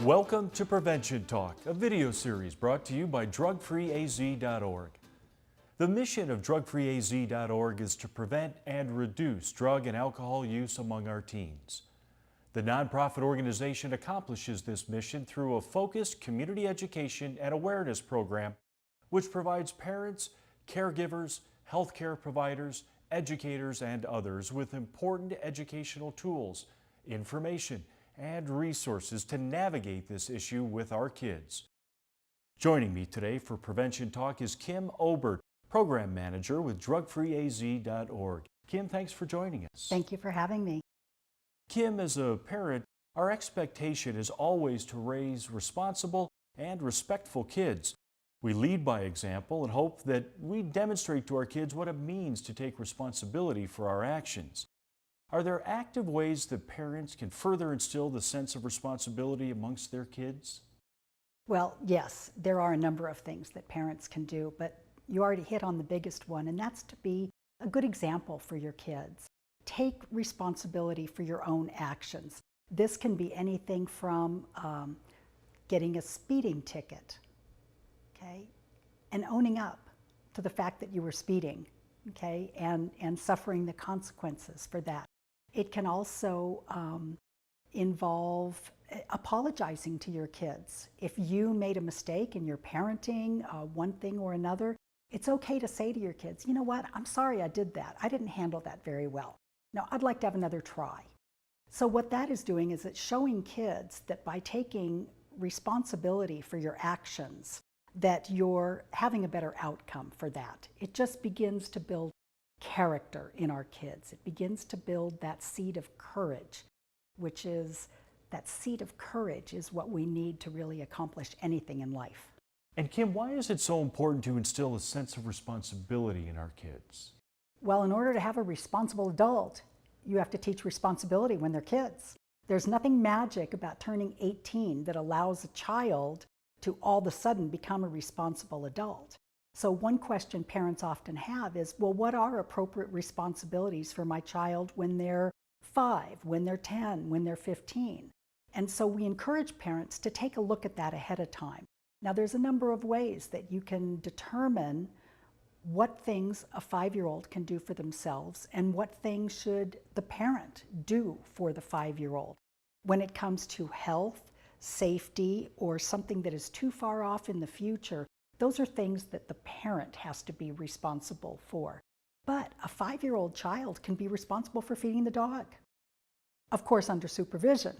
Welcome to Prevention Talk, a video series brought to you by drugfreeaz.org. The mission of drugfreeaz.org is to prevent and reduce drug and alcohol use among our teens. The nonprofit organization accomplishes this mission through a focused community education and awareness program which provides parents, caregivers, healthcare providers, educators, and others with important educational tools, information, and resources to navigate this issue with our kids. Joining me today for Prevention Talk is Kim Obert, Program Manager with drugfreeaz.org. Kim, thanks for joining us. Thank you for having me. Kim, as a parent, our expectation is always to raise responsible and respectful kids. We lead by example and hope that we demonstrate to our kids what it means to take responsibility for our actions. Are there active ways that parents can further instill the sense of responsibility amongst their kids? Well, yes, there are a number of things that parents can do, but you already hit on the biggest one, and that's to be a good example for your kids. Take responsibility for your own actions. This can be anything from getting a speeding ticket, okay, and owning up to the fact that you were speeding, okay, and suffering the consequences for that. It can also involve apologizing to your kids. If you made a mistake in your parenting, one thing or another, it's okay to say to your kids, you know what, I'm sorry I did that. I didn't handle that very well. Now, I'd like to have another try. So what that is doing is it's showing kids that by taking responsibility for your actions, that you're having a better outcome for that. It just begins to build character in our kids. It begins to build that seed of courage, which is, that seed of courage is what we need to really accomplish anything in life. And Kim, why is it so important to instill a sense of responsibility in our kids? Well, in order to have a responsible adult, you have to teach responsibility when they're kids. There's nothing magic about turning 18 that allows a child to all of a sudden become a responsible adult. So one question parents often have is, well, what are appropriate responsibilities for my child when they're 5, when they're 10, when they're 15? And so we encourage parents to take a look at that ahead of time. Now, there's a number of ways that you can determine what things a 5-year-old can do for themselves and what things should the parent do for the 5-year-old. When it comes to health, safety, or something that is too far off in the future, those are things that the parent has to be responsible for. But a 5-year-old child can be responsible for feeding the dog, of course under supervision.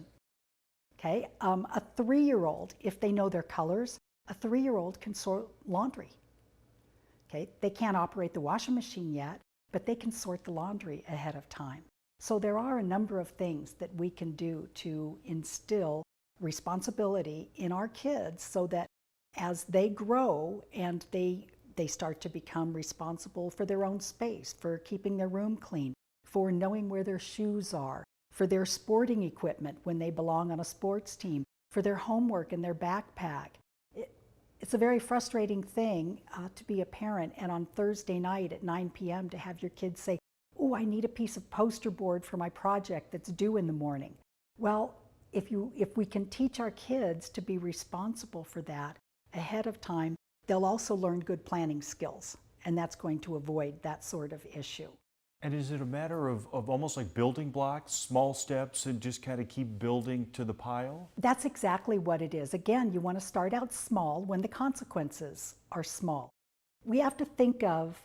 Okay, a 3-year-old, if they know their colors, a 3-year-old can sort laundry. Okay, they can't operate the washing machine yet, but they can sort the laundry ahead of time. So there are a number of things that we can do to instill responsibility in our kids so that as they grow and they start to become responsible for their own space, for keeping their room clean, for knowing where their shoes are, for their sporting equipment when they belong on a sports team, for their homework and their backpack. It's a very frustrating thing to be a parent and on Thursday night at 9 p.m. to have your kids say, oh, I need a piece of poster board for my project that's due in the morning. Well, if we can teach our kids to be responsible for that ahead of time, they'll also learn good planning skills, and that's going to avoid that sort of issue. And is it a matter of almost like building blocks, small steps, and just kind of keep building to the pile? That's exactly what it is. Again, you want to start out small when the consequences are small. We have to think of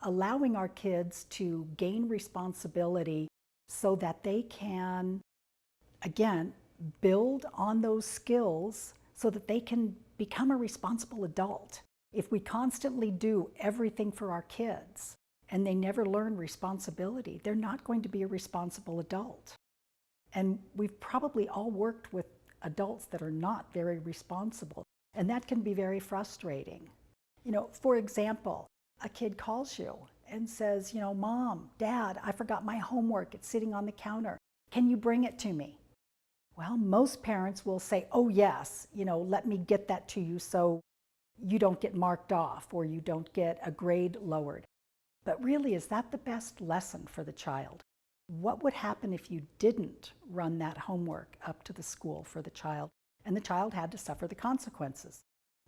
allowing our kids to gain responsibility so that they can, again, build on those skills so that they can become a responsible adult. If we constantly do everything for our kids and they never learn responsibility, they're not going to be a responsible adult. And we've probably all worked with adults that are not very responsible, and that can be very frustrating. You know, for example, a kid calls you and says, you know, Mom, Dad, I forgot my homework. It's sitting on the counter. Can you bring it to me? Well, most parents will say, oh yes, you know, let me get that to you so you don't get marked off or you don't get a grade lowered. But really, is that the best lesson for the child? What would happen if you didn't run that homework up to the school for the child, and the child had to suffer the consequences?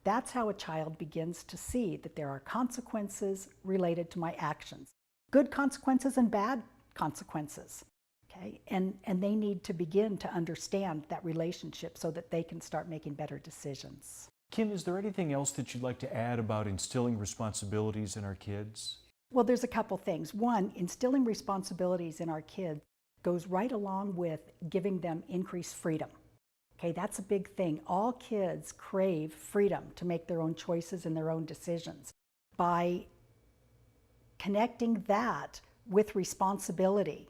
That's how a child begins to see that there are consequences related to my actions. Good consequences and bad consequences. Okay? And they need to begin to understand that relationship so that they can start making better decisions. Kim, is there anything else that you'd like to add about instilling responsibilities in our kids? Well, there's a couple things. One, instilling responsibilities in our kids goes right along with giving them increased freedom. Okay, that's a big thing. All kids crave freedom to make their own choices and their own decisions. By connecting that with responsibility,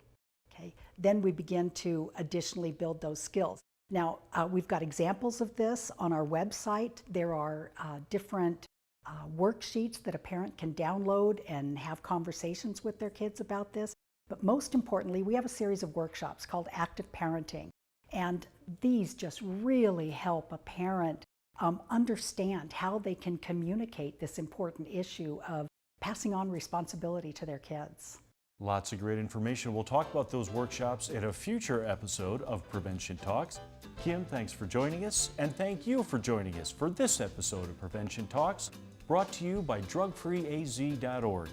okay, then we begin to additionally build those skills. Now, we've got examples of this on our website. There are different worksheets that a parent can download and have conversations with their kids about this. But most importantly, we have a series of workshops called Active Parenting. And these just really help a parent understand how they can communicate this important issue of passing on responsibility to their kids. Lots of great information. We'll talk about those workshops in a future episode of Prevention Talks. Kim, thanks for joining us, and thank you for joining us for this episode of Prevention Talks, brought to you by drugfreeaz.org.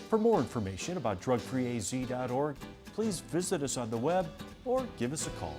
For more information about drugfreeaz.org, please visit us on the web or give us a call.